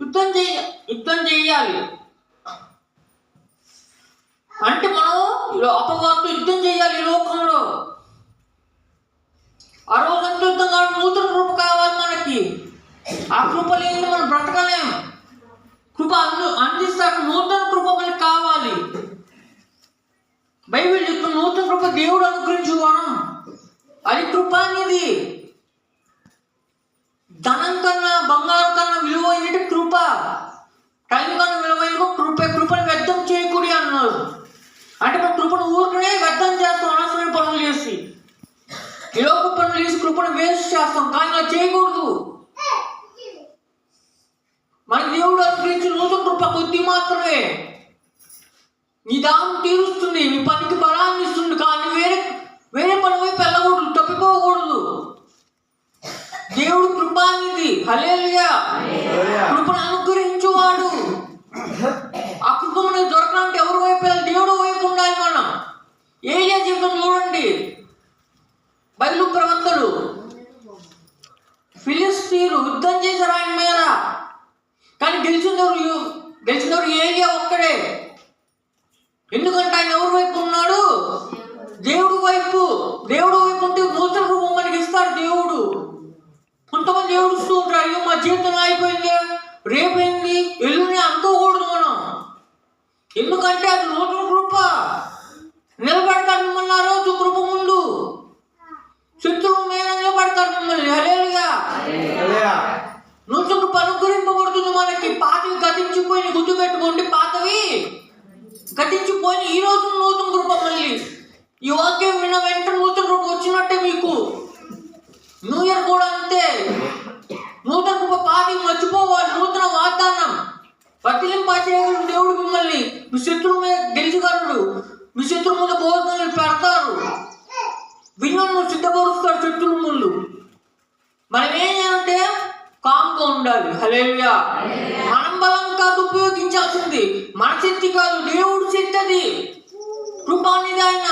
యుద్ధం చేయాలి అంటే మనం అపవాదితో యుద్ధం చేయాలి ఈ లోకంలో. ఆ రోజంతా యుద్ధం కావాలి, నూతన కృప కావాలి మనకి. ఆ కృప లేని మనం బ్రతకలేం. కృప అందిస్తాక నూతన కృప మనకి కావాలి. బైబిల్ చెప్తున్న నూతన కృప దేవుడు అనుగ్రహించు వరం. అది కృప అనేది. ధనం కన్నా బంగారం కన్నా విలువైనది కృప. టైం కన్నా విలువైన కృపను వ్యర్థం చేయకూడదు అన్నారు. అంటే మన కృపను ఊరికనే వ్యర్థం చేస్తాం, అనవసరమైన పనులు చేసి, ఈ లోక పనులు చేసి కృపను వేస్ట్ చేస్తాం. కానీ అలా చేయకూడదు. మన దేవుడు అనుగ్రహించిన నూతన కృప కొద్ది మాత్రమే. నీ దాహం తీరుస్తుంది, మీ పనికి బలాన్ని ఇస్తుంది. కానీ వేరే పని వైపు వెళ్ళకూడదు, తప్పిపోకూడదు. దేవుడు కృపానిధి. హల్లెలూయా. కృపను అనుగ్రహించువాడు. ఆ కృప మనకు దొరకాలంటే ఎవరి వైపు వెళ్ళాలి? దేవుడు వైపు ఉండాలి మనం. ఏలియా జీవితం చూడండి. బయలు ప్రవక్తలు ఫిలిస్తీన్లు యుద్ధం చేశారు ఆయన మీద. కానీ గెలిచినవారు ఏలియా ఒక్కడే. ఎందుకంటే ఆయన ఎవరి వైపు ఉన్నాడు? దేవుడు వైపు. దేవుడు వైపు ఉంటే నూతన రూపం మనకి ఇస్తాడు దేవుడు. కొంతమంది ఏడుస్తూ ఉంటారు, అయ్యో మా జీవితం అయిపోయింది, రేపైంది, ఎల్లుని అనుకోకూడదు మనం. ఎందుకంటే అది నూతన కృప. నిలబడతాడు మిమ్మల్ని ఆ రోజు కృప ముందు. శత్రువు మీద నిలబడతాడు మిమ్మల్ని. హల్లెలూయా. నూతన కృప అనుగ్రహింపబడుతుంది మనకి. పాతవి గతించిపోయి గుర్తుపెట్టుకోండి, పాతవి గతించిపోయి ఈ రోజు నూతన కృప. మళ్ళీ ఈ వాక్యం విన్న వెంటనే నూతన కృప వచ్చినట్టే మీకు. న్యూ ఇయర్ కూడా అంతే. నూతన కృప పాతి మర్చిపోవాలి. నూతన వాగ్దానం వర్తిలింపచేయగలడు దేవుడు మిమ్మల్ని. మీ శత్రువు మీద గెలిచగలడు. మీ శత్రువు మీద బోధనలు పెడతారు, విన్నను సిద్ధపరుస్తాడు శత్రువు ముందు. మనం ఏం చేయాలంటే కామ్గా ఉండాలి. హల్లెలూయా. మనం బలం కాదు ఉపయోగించాల్సింది, మన శక్తి కాదు, దేవుడు శక్తి. అది కృపానిది. ఆయన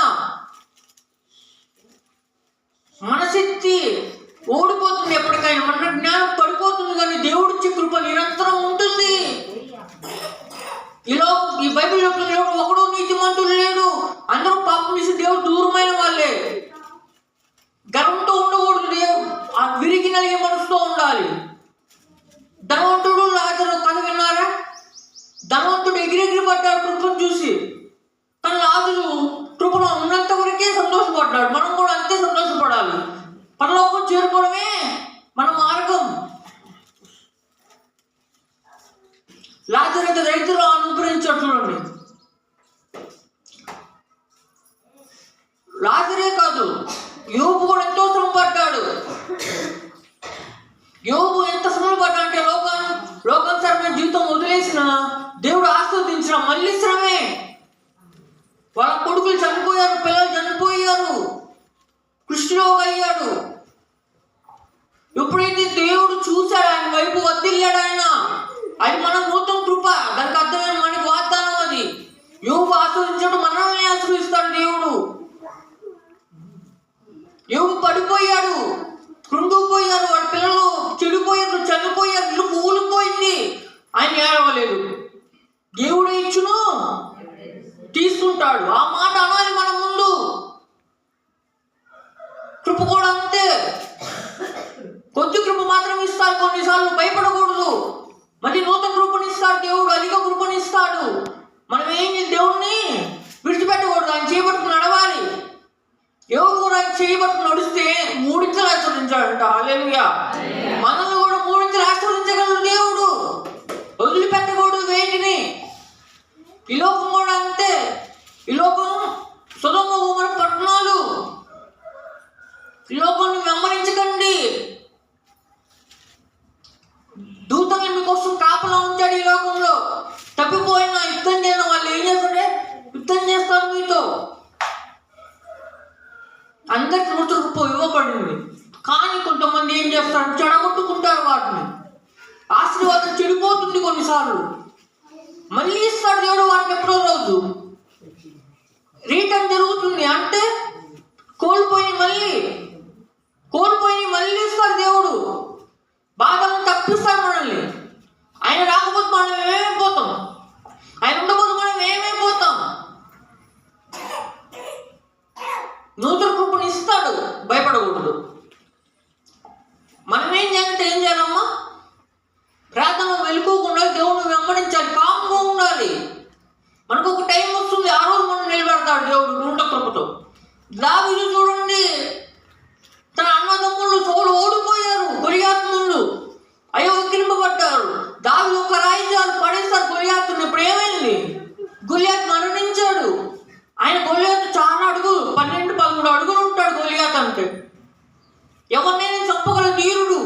మన శక్తి ఓడిపోతుంది ఎప్పటికైనా, మన జ్ఞానం పడిపోతుంది. కానీ దేవుడిచ్చే కృప నిరంతరం ఉంటుంది. ఈ బైబిల్ ఒకడు నీతిమంతుడు లేడు, అందరూ పాపం చేసి దేవుడు దూరమైన వాళ్ళే. గర్వంతో ఉండకూడదు, ఆ విరిగి నలిగే మనసుతో ఉండాలి. ధనవంతుడు లాజరు కథ విన్నారా? ధనవంతుడు ఎగిరెగిరి పడ్డాడు కృపను చూసి. కానీ లాజరు కృపను ఉన్నంత వరకే సంతోషపడ్డాడు. మనం కూడా అంతే సంతోషపడాలి. పరలోకం చేరుకోవడమే మన మార్గం. లాజరు అయితే రైతులు అనుగ్రహించాడు చూడండి. లాజరే కాదు, యోబు కూడా ఎంతో శ్రమ పడ్డాడు. యోబు ఎంత శ్రమ పడ్డా అంటే లోకానుసారమైన జీవితం వదిలేసిన, దేవుడు ఆస్వాదించిన మళ్ళీ శ్రమే. వాళ్ళ కొడుకులు చనిపోయారు, పిల్లలు చనిపోయారు, కృష్ణరోగి అయ్యాడు. ఎప్పుడైతే దేవుడు చూశాడు, ఆయన వైపు వదిలేడు ఆయన. అది మన నూతన కృప. దానికి అర్థమైన మనకి వాగ్దానం అది. యోబు ఆశ్రయించాడు, మనల్ని ఆశ్రయిస్తాడు దేవుడు. యోబు పడిపోయాడు, కృంగిపోయారు, వాడి పిల్లలు చెడిపోయారు, చనిపోయారు, ఇల్లు కూలిపోయింది. ఆయన ఏడవలేదు. దేవుడు ఇచ్చును తీసుకుంటాడు. ఆ మాట అనాలి మన ముందు. కృప కూడా అంతే. కొద్ది కృప మాత్రం ఇస్తాడు. కొన్నిసార్లు భయపడకూడదు. మళ్ళీ నూతన కృపనిస్తాడు దేవుడు, అధిక కృపనిస్తాడు. మనం ఏం దేవుడిని విడిచిపెట్టకూడదు, ఆయన చేయబట్టుకుని నడవాలి. ఎవరు కూడా ఆయన చేయబట్టుకుని నడిస్తే మూడింతలు ఆశీర్వదించాడంట. హల్లెలూయా. మనల్ని కూడా మూడింతలు ఆశీర్వదించగలడు దేవుడు. వదిలిపెట్టకూడదు వేటిని. ఈ లోకం కూడా అంతే. ఈ లోకం సొదొమ గొమొర్రా పట్టణాలు. ఈ లోకాన్ని వెంబడించకండి. దూతల్ని మీకోసం కాపలా ఉంచాడు ఈ లోకంలో. తప్పిపోయిన యుద్ధం చేయడం వాళ్ళు ఏం చేస్తారంటే యుద్ధం చేస్తారు మీతో. అందరికి నూతన కృప ఇవ్వబడింది. కానీ కొంతమంది ఏం చేస్తారు, చెడగొట్టుకుంటారు వాటిని. ఆశీర్వాదం చెడిపోతుంది కొన్నిసార్లు. మళ్ళీ ఇస్తాడు దేవుడు వాటిని. ఎప్పుడో రోజు రిటర్న్ జరుగుతుంది. అంటే కోల్పోయి మళ్ళీ ఇస్తాడు దేవుడు. బాధలను తప్పిస్తాడు మనల్ని. ఆయన రాక దావీదు ఒక రాయి చాలు పడేస్తారు గొలియాతుని. ఇప్పుడు ఏమైంది? గొలియాతు మరణించాడు. ఆయన గొలియాతు చాలా అడుగులు, 12-13 అడుగులు ఉంటాడు గొలియాతు అంటే. ఎవరినైనా చంపగల ధీరుడు,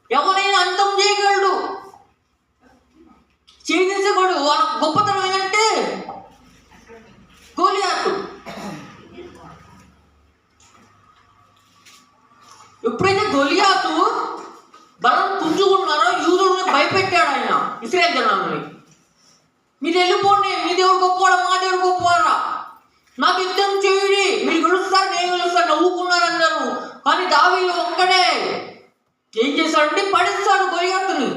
ఎవరైనా అంతం చేయగలడు, ఛేదించగలడు. వాళ్ళ గొప్పతనం ఏంటంటే గొలియాతు. ఎప్పుడైతే గొలియాతు బలం పుంజుకున్నారో యూదుల్ని భయపెట్టాడు ఆయన, ఇశ్రాయేలు జనాల్ని. మీరు వెళ్ళిపోండి, మీ దేవుడు గొప్పవాడా మా దేవుడు గొప్పవాడా, నాకు యుద్ధం చేయుడి, మీరు గెలుస్తారు నేను గెలుస్తాను, నవ్వుకున్నారు అందరూ. కానీ దావీదు ఒక్కడే ఏం చేశాడంటే పడిస్తాడు గొలియాతుని.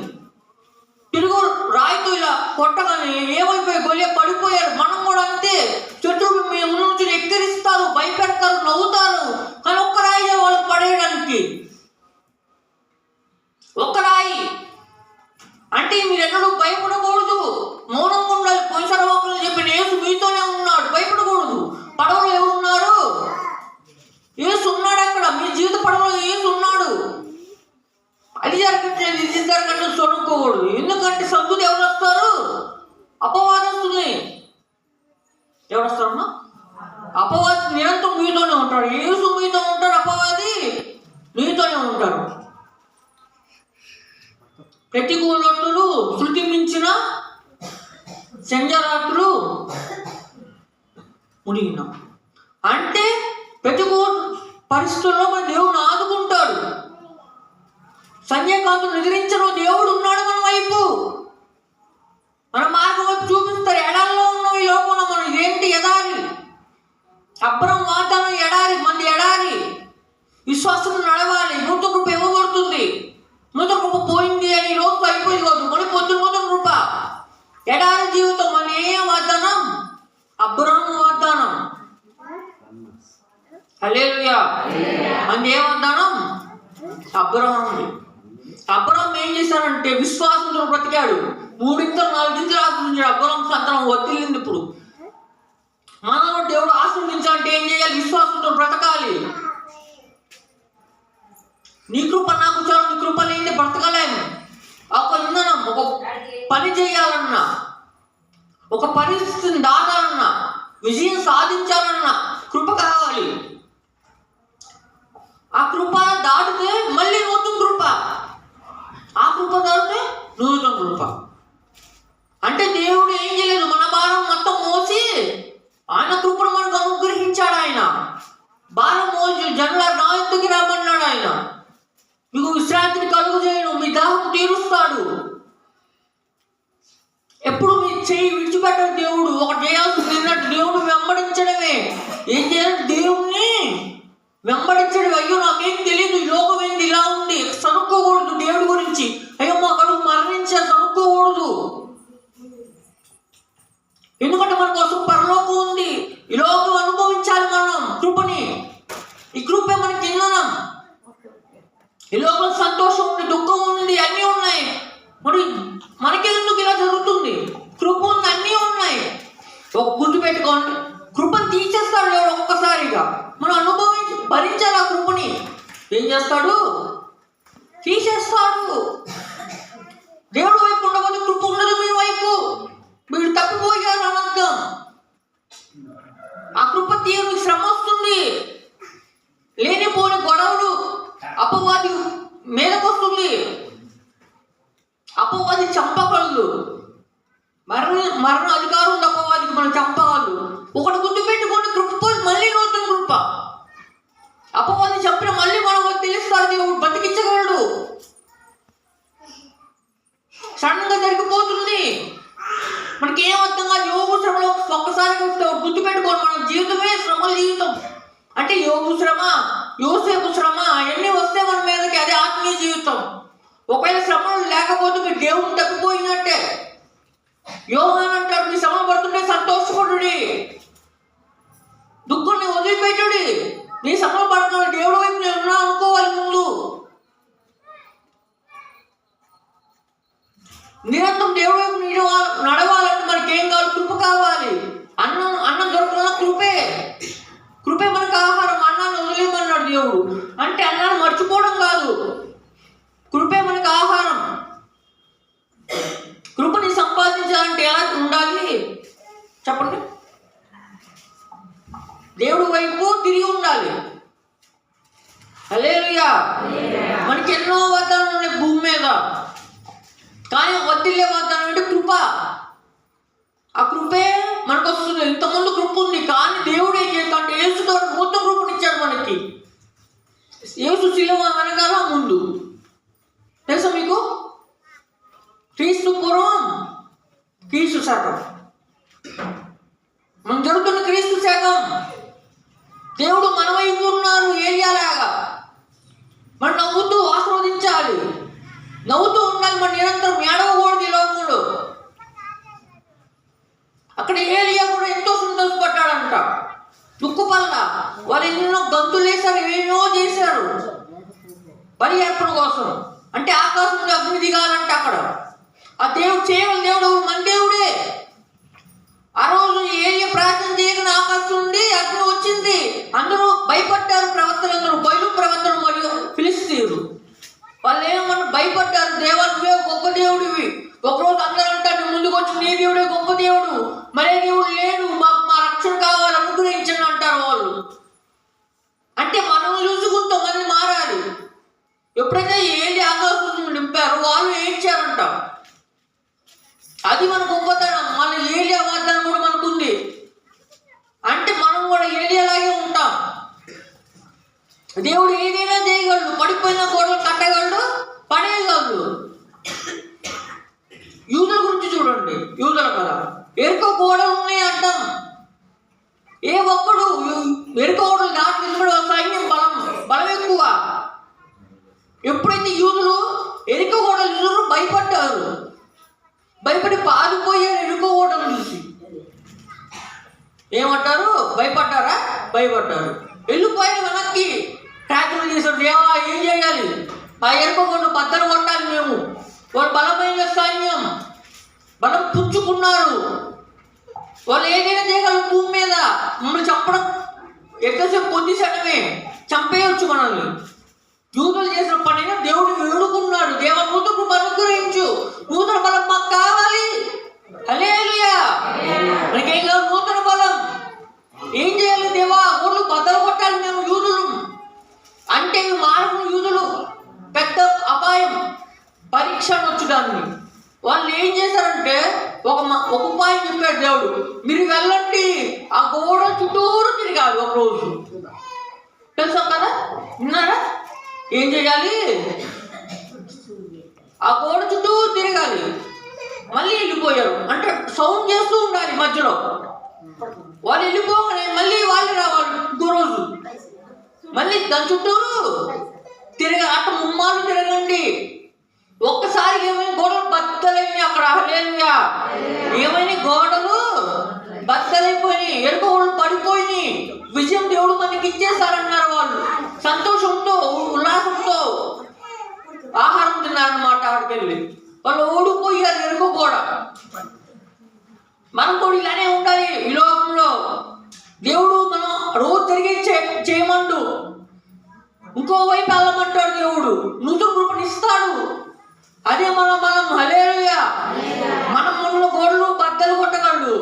తిరుగు రాయితో ఇలా కొట్టగానే ఏమైపోయి గొలియాతు పడిపోయారు. మనం కూడా అంతే, శత్రువులు మీ ముందు నుంచి ఎక్కిరిస్తారు, భయపెడతారు, నవ్వుతారు. కానీ ఒక్క రాయి వాళ్ళు పడేయడానికి, ఒక్క రాయి అంటే మీరు ఎన్నడూ భయపడకూడదు, మౌనంగా ఉండాలి. పోయినసారి వాకులు చెప్పిన యేసు మీతోనే ఉన్నాడు, భయపడకూడదు. పడవలో ఎవరున్నారు? యేసు ఉన్నాడు అక్కడ. మీ జీవిత పడవలో యేసు ఉన్నాడు. అది జరగట్లేదు, ఇది జరగట్లేదు చదువుకోకూడదు. ఎందుకంటే సంబుద్ధి ఎవరు వస్తారు? అపవాదస్తుల్ని. ఎవరు వస్తారమ్మా? అపవాది నిరంతరం మీతోనే ఉంటాడు. యేసు మీతో ఉంటాడు, అపవాది మీతోనే ఉంటాడు. ప్రతికూలతలు శృతి మించిన సంజరాత్రులు మునిగిన అంటే ప్రతికూల పరిస్థితుల్లో మన దేవుడు ఆదుకుంటాడు. సంజయకాంతులు నిద్రించడం దేవుడు ఉన్నాడు మన వైపు, మన మార్గం వైపు చూపిస్తారు. ఎడారిలో ఉన్నాం ఈ లోకంలో మనం. ఇదేంటి ఎడారి? అబ్రహం వాగ్దానం ఎడారి, మంది ఎడారి. విశ్వాసం నడవాలి, నూతన కృప ఇవ్వబడుతుంది. నూతన కృప పోయింది అని ఈ రోజు అయిపోయింది కాదు, మళ్ళీ పొద్దున నూతన కృప. ఎడారి జీవితం మన ఏ వాగ్దానం? అబ్రహం వాగ్దానం. హల్లెలూయా. మన ఏ వాగ్దానం? అబ్రహం. అబ్రహం ఏం చేశాడంటే విశ్వాసంతో బ్రతికాడు. 3-4 ఆశీర్వదించాడు. అబ్రహం సంతానం వదిలింది. ఇప్పుడు మనం దేవుడు ఆశీర్వదించాలంటే ఏం చేయాలి? విశ్వాసంతో బ్రతకాలి. నీ కృప నాకు చాలు, నీ కృప లేని బ్రతకలేము. ఒక ఇంధనం, ఒక పని చేయాలన్నా, ఒక పరిస్థితిని దాటాలన్నా, విజయం సాధించాలన్నా కృప కావాలి. ఆ కృప దాటితే మళ్ళీ నూతన కృప, ఆ కృప దాటితే నూతన కృప. అంటే దేవుడు ఏం చేయలేదు, మన భారం మొత్తం మోసి ఆయన కృపను మనకు అనుగ్రహించాడు. ఆయన భారం మోసి జనుల నా ఎత్తుకి రమ్మన్నాడు. ఆయన మీకు విశ్రాంతిని కలుగు చేయను, మీ దాహం తీరుస్తాడు. ఎప్పుడు మీ చేయి విడిచిపెట్టాడు దేవుడు. ఒక చేయాల్సింది ఏంటంటే దేవుడు వెంబడించడమే. ఏం చేయాలి? దేవుణ్ణి వెంబడించడం. అయ్యో నాకేం తెలియదు, ఈ లోకం ఏంది ఇలా ఉంది, సనుక్కోకూడదు. దేవుడి గురించి అయ్యో మా కడుపు మరణించా సనుక్కోకూడదు. ఎందుకంటే మన కోసం పరలోకం ఉంది. ఈ లోకం అనుభవించాలి మనం కృపని. ఈ కృపే మనకి ఇంధనం. ఈ లోపల సంతోషం ఉంది, దుఃఖం ఉంది, అన్నీ ఉన్నాయి. మరి మనకెందుకు ఇలా జరుగుతుంది? కృప ఉంది, అన్నీ ఉన్నాయి. ఒక గుర్తు పెట్టుకోండి, కృపను తీసేస్తాడు ఎవరు ఒక్కసారిగా. మనం అనుభవించి భరించాలి ఆ కృపని. ఏం చేస్తాడు? తీసేస్తాడు. దేవుడు వైపు ఉండకపోతే కృప ఉండదు మీ వైపు. మీరు తప్పిపోయారు అనర్థం. ఆ కృప తీరు శ్రమ వస్తుంది, లేనిపోని గొడవలు, అపవాది మీదకొస్తుంది. అపవాది చంపగలదు. మరణ అధికారం ఉంది అపవాదికి, మనం చంపగలదు. ఒకటి గుర్తు పెట్టుకోండి, కృప మళ్ళీ నూతన కృప. అపవాది చంపిన మళ్ళీ మనం తెలుస్తాడు, దేవుడు బతికించగలడు. సడన్గా జరిగిపోతుంది. మనకి ఏం అర్థం కాదు. యోగు శ్రమలో ఒక్కసారి గుర్తు పెట్టుకోండి, మన జీవితమే శ్రమల జీవితం. అంటే యోగు శ్రమ, యోసేపు శ్రమ అవన్నీ వస్తే మన మీదకి, అదే ఆత్మీయ జీవితం. ఒకవేళ శ్రమలు లేకపోతే మీరు దేవుని తప్పిపోయినట్టే. యోహాన్ అంటాడు, మీ శ్రమ పడుతుంటే సంతోషపడుడి, దుఃఖాన్ని వదిలిపెట్టుడి. నీ శ్రమ పడుతున్న దేవుడు వైపు నేను ఉన్నా అనుకోవాలి. ముందు నిరంతరం దేవుడు వైపు నడవాలంటే మనకి ఏం కావాలి? కృప కావాలి. అన్నం దొరకడం కృపే. కృపే మనకు ఆహారం. అన్నాన్ని వదిలేయమన్నాడు దేవుడు. అంటే అన్నాన్ని మర్చిపోవడం కాదు, కృపే మనకు ఆహారం. చెప్పండి. దేవుడి వైపు తిరిగి ఉండాలి. హల్లెలూయా. మనకి ఎన్నో వాగ్దానాలు ఉన్నాయి భూమి మీద, కానీ వదిలే వాగ్దానం అంటే కృప. ఆ కృపే మనకు వస్తుంది. ఇంతకుముందు కృప ఉంది, కానీ దేవుడు ఏం చేస్తాడంటే యేసుతో మొత్తం కృపనిచ్చాడు మనకి. యేసు శిలువ వెనకాల ముందు తెలుసా మీకు? క్రీస్తు పూర్వం, క్రీస్తు శకం. మనం జరుగుతున్న క్రీస్తు శకం. దేవుడు మన వైపు ఉన్నారు ఏలియాలాగా. మనం నవ్వుతూ ఆస్వాదించాలి, నవ్వుతూ ఉండాలి. మనం నిరంతరం ఏడవకూడదు ఈ లోకంలో. అక్కడ ఏలియా కూడా ఎంతో సంతోషపడ్డాడంట. దుఃఖపల్ల వాళ్ళు ఎన్నో గంతులు వేశారు, ఏమేమో చేశారు బలి అర్పణ కోసం. అంటే ఆకాశంలో అగ్ని దిగాలంట అక్కడ. ఆ దేవుడు చేయగల దేవుడు మన దేవుడే. ఆ రోజు ఏలియా ప్రార్థన చేయగానే ఆకాశం నుండి అగ్ని వచ్చింది. అందరూ భయపడ్డారు, ప్రవక్తలందరూ, బయలు ప్రవక్తలు మరియు ఫిలిష్తీయులు. వాళ్ళు ఏమన్నా భయపడ్డారు. దేవా నువ్వే గొప్ప దేవుడివి. ఒకరోజు అందరూ అంటారు ముందుకు వచ్చి నీ దేవుడే గొప్ప దేవుడు, మరే దేవుడు లేడు, మాకు మా రక్షణ కావాలి అనుగ్రహించండి అంటారు వాళ్ళు. అంటే మనం చూసుకుంటూ మంది మారాలి. ఎప్పుడైతే ఏలి ఆకాశం నింపారు వాళ్ళు ఏడ్చారంట. అది మన గొప్పతనం. మన ఏలియా వాగ్దానం కూడా మనకుంది. అంటే మనం కూడా ఏలియాలాగే ఉంటాం. దేవుడు ఏదైనా చేయగలడు. పడిపోయిన గోడలు కట్టగలడు, పడేయగలడు. యూదుల గురించి చూడండి. యూదుల కదా ఎరుక గోడలు ఉన్నాయి అంటాం. ఏ ఒక్కడు ఎరుక గోడలు దాటి సైన్యం బలం ఎక్కువ. ఎప్పుడైతే యూదులు ఎరుక గోడలు చూసారో భయపడ్డారు. భయపడి పారిపోయారు ఎరుక గోడలు చూసి. ఏమంటారు? భయపడ్డారా? భయపడ్డారు. వెళ్ళిపోయిన వెనక్కి ట్రాక్టర్లు చేశారు. దేవా ఏం చేయాలి? ఆ ఎరుక గోడలు బద్దలు కొట్టాలి మేము. వాళ్ళు బలమైన సైన్యం, బలం పుచ్చుకున్నారు. వాళ్ళు ఏదైనా చేయగలరు భూమి మీద. మమ్మల్ని చంపడం ఎంతసేపు కొద్దిసేపమే చంపేయవచ్చు మనల్ని. యూదులు చేసిన పనైనా దేవుడు వేడుకున్నాడు. దేవ నూతన అనుగ్రహించు, నూతన బలం మాకు కావాలి. హల్లెలూయా. మనకేం కావాలి? నూతన బలం. ఏం చేయాలి? దేవా ఊళ్ళు బద్దలు కొట్టాలి మేము యూదులు అంటే. మానవ యూదులు పెద్ద అపాయం, పరీక్ష అనొచ్చు దాన్ని. వాళ్ళు ఏం చేశారంటే ఒక ఉపాయం చెప్పాడు దేవుడు. మీరు వెళ్ళండి, ఆ గోడ చుట్టూరు తిరగాలి ఒక రోజు. తెలుసా కదా? విన్నారా? ఏం చేయాలి? ఆ గోడ చుట్టూ తిరగాలి. మళ్ళీ వెళ్ళిపోయారు. అంటే సౌండ్ చేస్తూ ఉండాలి మధ్యలో. వాళ్ళు వెళ్ళిపోగానే మళ్ళీ వాళ్ళు రావాలి ఇంకో రోజు. మళ్ళీ దాని చుట్టూరు అట్ట ముమ్మాలు తిరగండి. ఒక్కసారి ఏమైనా గోడలు బద్దలైపోయి అక్కడ. హల్లెలూయా. ఏమైనా గోడలు బద్దలైపోయినాయి, ఎరుక గోడలు పడిపోయినాయి. విజయం దేవుడు మనకి ఇచ్చేస్తారన్నారు. వాళ్ళు సంతోషంతో ఉల్లాసంతో ఆహారం తిన్నారన్నమాట. అక్కడికెళ్ళి వాళ్ళు ఓడిపోయారు ఎరుక గోడ. మనం కూడా ఇలానే ఉండాలి ఈ లోకంలో. దేవుడు మనం రోజు తిరిగి చేయమండు, ఇంకోవైపు వెళ్ళమంటాడు. దేవుడు నూతన కృపనిస్తాడు. అదే మనం హల్లెలూయా. మనలో గోడలు బద్దలు కొట్టగలడు.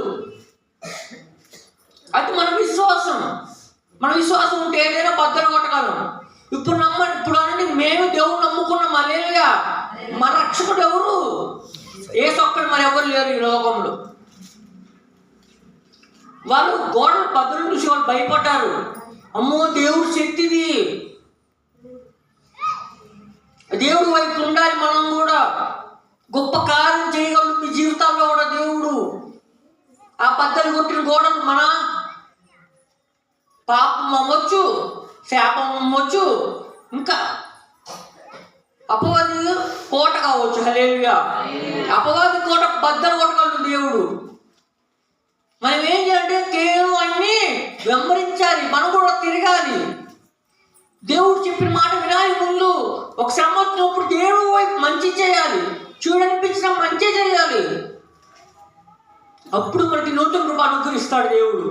అది మన విశ్వాసం. మన విశ్వాసం ఉంటే ఏదైనా బద్దలు కొట్టగలం. ఇప్పుడు అనండి మేము దేవుడు నమ్ముకున్నాం. హల్లెలూయా. మన రక్షకుడు ఎవరు? యేసు ఒక్కడు, మరి ఎవరు లేరు ఈ లోకంలో. వాళ్ళు గోడలు బద్దలు చూసి వాళ్ళు భయపడ్డారు. అమ్మో దేవుడు శక్తిది. దేవుడు వైపు ఉండాలి. మనం కూడా గొప్ప కార్యం చేయగలరు మీ జీవితాల్లో కూడా దేవుడు. ఆ బద్దలు కొట్టిన గోడలు మన పాపం అవ్వచ్చు, శాపం అవ్వచ్చు, ఇంకా అపవాది కోట కావచ్చు. హల్లెలూయా. అపవాది కోట బద్దలు కొట్టగలడు దేవుడు. మనం ఏం చేయాలంటే కేవలం అన్ని వెంబడించాలి. మనం కూడా తిరగాలి. దేవుడు చెప్పిన మాట వినాలి. ముందు ఒక శ్రమ వచ్చినప్పుడు దేవుడు వైపు మంచి చేయాలి. చూడనిపించిన మంచి చేయాలి. అప్పుడు మనకి నూతన కృప అనుగ్రహిస్తాడు దేవుడు.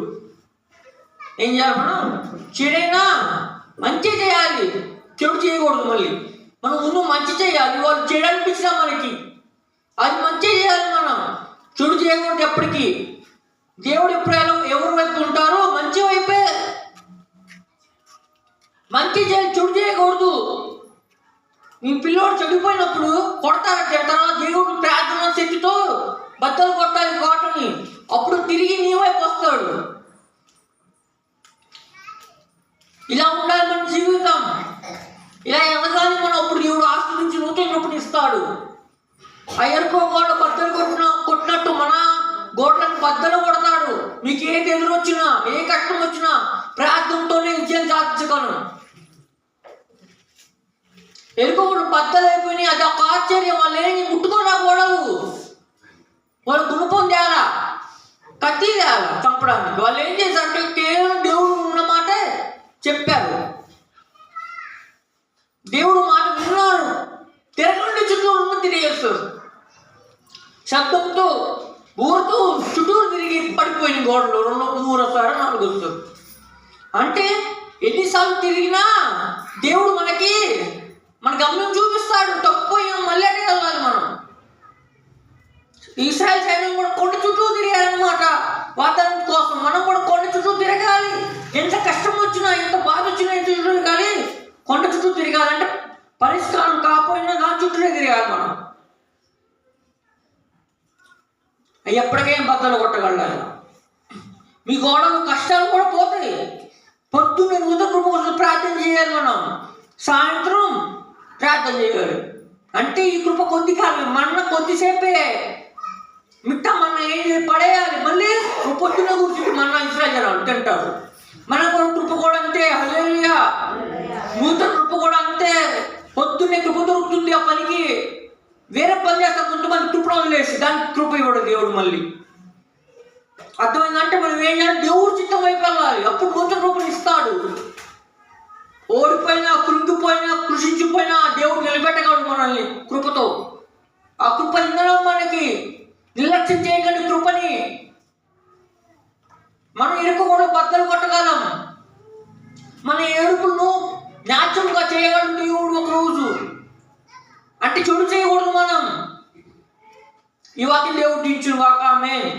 ఏం చేయాలి? మనం చెడైనా మంచి చేయాలి, చెడు చేయకూడదు. మళ్ళీ మనం ముందు మంచి చేయాలి. వాళ్ళు చెడు అనిపించినా మనకి అది మంచి చేయాలి. మనం చెడు చేయకూడదు ఎప్పటికీ. దేవుడు ఎప్పుడు ఎవరి వైపు ఉంటారో మంచి వైపే. మంచి చెడు చేయకూడదు. మీ పిల్లోడు చెడిపోయినప్పుడు కొడతారా తింటారా? దేవుడు ప్రార్థన శక్తితో బద్దలు కొట్టాలి కోటని, అప్పుడు తిరిగి నీ వైపు వస్తాడు. ఇలా ఉండాలి మన జీవితం. ఇలా ఎదగాలి మనం. అప్పుడు దేవుడు ఆశీర్వదించి నూతన రూపం ఇస్తాడు. ఆ ఎరుకో గోడ బద్దలు కొట్టినట్టు మన గోడలను బద్దలు కొడతాడు. మీకు ఏది ఎదురొచ్చినా, ఏ కష్టం వచ్చినా ప్రార్థనతోనే విజయం సాధించగలను. ఎరుకో కూడా బద్దలు అయిపోయినాయి, అది ఒక ఆశ్చర్యం. వాళ్ళు ఏమి ముట్టుకోరా గోడలు, వాళ్ళు గుణపం తేలా, కత్తి తేలా చంపడానికి. వాళ్ళు ఏం చేశారంటే కేవలం దేవుడు ఉన్నమాటే చెప్పారు. దేవుడు మాట విన్నాడు, తిరగండి చుట్టూ తిరిగేస్తారు. శబ్దంతో ఊరుతూ చుట్టూరు తిరిగి పడిపోయిన గోడలు 2, 3 సార్లు 4 సార్లు. అంటే ఎన్నిసార్లు తిరిగినా దేవుడు మన గమనం చూపిస్తాడు. తప్పిపోయాం, మళ్ళీ అటే వెళ్ళాలి మనం. ఇశ్రాయేలు సైన్యం కూడా కొండ చుట్టూ తిరిగారనమాట వాతావరణం కోసం. మనం కూడా కొండ చుట్టూ తిరగాలి. ఎంత కష్టం వచ్చినా, ఎంత బాధ వచ్చినా, ఎంత చుట్టూ తిరగాలి. కొండ చుట్టూ తిరగాలంటే పరిష్కారం కాకపోయినా దాని చుట్టూనే తిరగాలి మనం. ఎప్పటికేం బద్దలు కొట్టగలగాలి. మీ గోడలు కష్టాలు కూడా పోతాయి. పొద్దున్నే నూతన కృప కోసం ప్రార్థన చేయాలి మనం. సాయంత్రం ప్రార్థన చేయాలి. అంటే ఈ కృప కొద్ది కాలం, మన కొద్దిసేపే. మిగతా మన ఏం పడేయాలి. మళ్ళీ పొద్దున్న కూర్చుంటే మన ఇశ్రాయేలు తింటారు. మన కృప కూడా అంతే. హల్లెలూయా. నూతన కృప కూడా అంతే. పొద్దున్నే కృప దొరుకుతుంది. ఆ పనికి వేరే పని చేస్తారు కొంతమంది. కృపను వదిలేసి దానికి కృప ఇవ్వడు దేవుడు. మళ్ళీ అర్థమైందంటే మనం ఏం చేయాలి? దేవుడు చిత్తం వైపు వెళ్ళాలి. అప్పుడు నూతన కృపను ఇస్తాడు. ఓడిపోయినా, కృంగిపోయినా, కృషించిపోయినా దేవుడు నిలబెట్టగలడు మనల్ని కృపతో. ఆ కృప ఇందులో మనకి నిర్లక్ష్యం చేయగలి కృపని. మనం ఇరుకు కూడా బద్దలు కొట్టగలం. మన ఏడుపులను న్యాచురల్గా చేయగలడు దేవుడు ఒక రోజు. అంటే చెడు చేయకూడదు మనం. ఈ వాక్యం దేవుడు టీచర్ వాక. ఆమేన్.